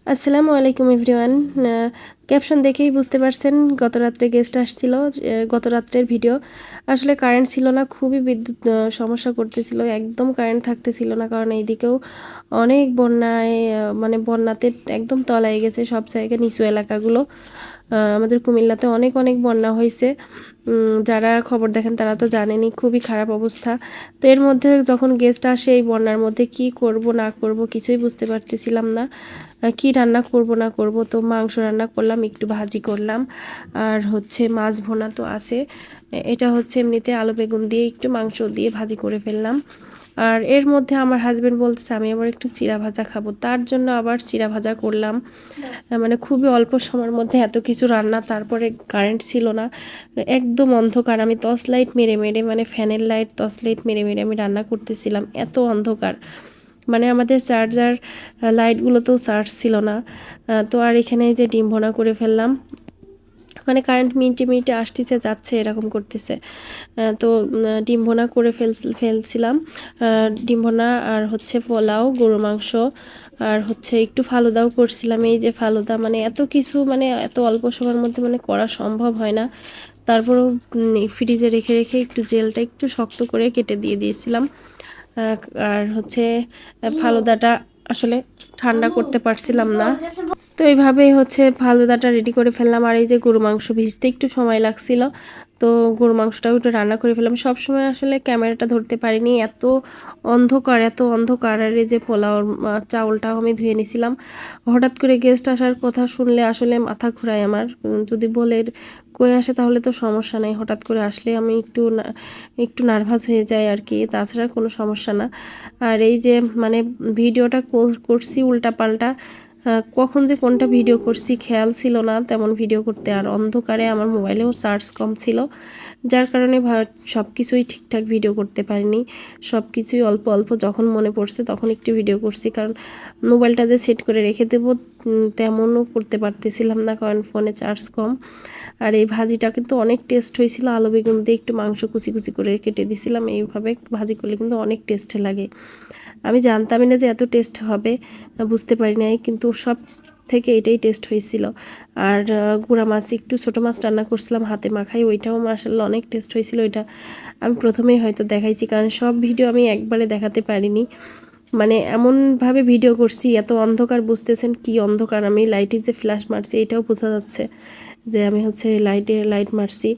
আসসালামু আলাইকুম everyone. Caption দেখেই বুঝতে পারছেন গত রাত্রে গেস্ট আসছিল। গত রাত্রের ভিডিও। আসলে কারেন্ট ছিল না, খুবই বিদ্যুৎ সমস্যা করতেছিল, একদম কারেন্ট থাকতেছিল না, কারণ এইদিকেও অনেক বন্যায় মানে বন্যাতে একদম তলায় গেছে সব জায়গায়, নিচু এলাকাগুলো। আমাদের কুমিল্লাতে অনেক অনেক বন্যা হয়েছে। যারা খবর দেখেন তারা তো জানেনই, খুবই খারাপ অবস্থা। তো এর মধ্যে যখন গেস্ট আসে এই বন্যার মধ্যে কি করব না করব কিছুই বুঝতে পারতেছিলাম না, কি রান্না করব না করব। তো মাংস রান্না করলাম, একটু ভাজি করলাম, আর হচ্ছে মাছ ভোনা তো আছে। এটা হচ্ছে এমনিতে আলু বেগুন দিয়ে একটু মাংস দিয়ে ভাজি করে ফেললাম। আর এর মধ্যে আমার হাজবেন্ড বলতেছে আমি আবার একটু চিড়া ভাজা খাবো, তার জন্য আবার চিড়া ভাজা করলাম। মানে খুবই অল্প সময়ের মধ্যে এত কিছু রান্না, তারপরে কারেন্ট ছিল না, একদম অন্ধকার। আমি টর্চ লাইট মেরে মেরে, মানে ফ্যানের লাইট টর্চ লাইট মেরে মেরে আমি রান্না করতেছিলাম, এত অন্ধকার। মানে আমাদের চার্জার লাইটগুলোতেও চার্জ ছিল না। তো আর এখানে যে ডিম ভোনা করে ফেললাম, মানে কারেন্ট মিনিটে মিনিটে আসতেছে যাচ্ছে এরকম করতেছে। তো ডিম ভোনা করে ফেলছিলাম। ডিম ভোনা আর হচ্ছে পোলাও, গরু মাংস, আর হচ্ছে একটু ফালুদাও করছিলাম। এই যে ফালুদা, মানে এত কিছু, মানে এত অল্প সময়ের মধ্যে মানে করা সম্ভব হয় না। তারপরেও ফ্রিজে রেখে রেখে একটু জেলটা একটু শক্ত করে কেটে দিয়ে দিয়েছিলাম। আর হচ্ছে ফালুদাটা আসলে ঠান্ডা করতে পারছিলাম না। তো এইভাবেই হচ্ছে ফালুদাটা রেডি করে ফেললাম। আর এই যে গরু মাংস ভিজতে একটু সময় লাগছিল, তো গরু মাংসটাও একটু রান্না করে ফেললাম। সবসময় আসলে ক্যামেরাটা ধরতে পারিনি, এত অন্ধকার এত অন্ধকার। আর এই যে পোলাওর চাউলটাও আমি ধুয়ে নিয়েছিলাম। হঠাৎ করে গেস্ট আসার কথা শুনলে আসলে মাথা ঘুরায় আমার। যদি বলে কই আসে তাহলে তো সমস্যা নেই, হঠাৎ করে আসলে আমি একটু নার্ভাস হয়ে যাই আর কি, তাছাড়া কোনো সমস্যা না। আর এই যে মানে ভিডিওটা করছি উল্টা পাল্টা, কখন যে কোনটা ভিডিও করছি খেয়াল ছিল না তেমন ভিডিও করতে। আর অন্ধকারে আমার মোবাইলেও চার্জ কম ছিল, যার কারণে সব কিছুই ঠিকঠাক ভিডিও করতে পারিনি। সব কিছুই অল্প অল্প যখন মনে পড়ছে তখন একটু ভিডিও করছি, কারণ মোবাইলটা যে সেট করে রেখে দেবো তেমনও করতে পারতেছিলাম না, কারণ ফোনে চার্জ কম। আর এই ভাজিটা কিন্তু অনেক টেস্ট হয়েছিল, আলু বেগুন দিয়ে একটু মাংস কুচি কুচি করে কেটে দিয়েছিলাম। এইভাবে ভাজি করলে কিন্তু অনেক টেস্ট লাগে। আমি জানতামই না যে এত টেস্ট হবে, বুঝতে পারি নাই, কিন্তু সব থেকে এটাই টেস্ট হয়েছিল। আর গুঁড়া মাছ, একটু ছোটো মাছ রান্না করছিলাম হাতে মাখাই, ওইটাও মাশাআল্লাহ অনেক টেস্ট হয়েছিল। ওইটা আমি প্রথমেই হয়তো দেখাইছি, কারণ সব ভিডিও আমি একবারে দেখাতে পারিনি। মানে এমনভাবে ভিডিও করছি, এত অন্ধকার, বুঝতেছেন কি অন্ধকার। আমি লাইটের যে ফ্ল্যাশ মারছি এটাও বোঝা যাচ্ছে যে আমি হচ্ছে লাইট মারছি।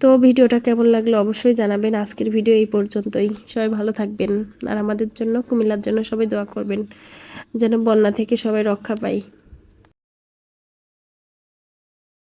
তো ভিডিওটা কেমন লাগলো অবশ্যই জানাবেন। আজকের ভিডিও এই পর্যন্তই। সবাই ভালো থাকবেন, আর আমাদের জন্য কুমিল্লার জন্য সবাই দোয়া করবেন যেন বন্যা থেকে সবাই রক্ষা পাই।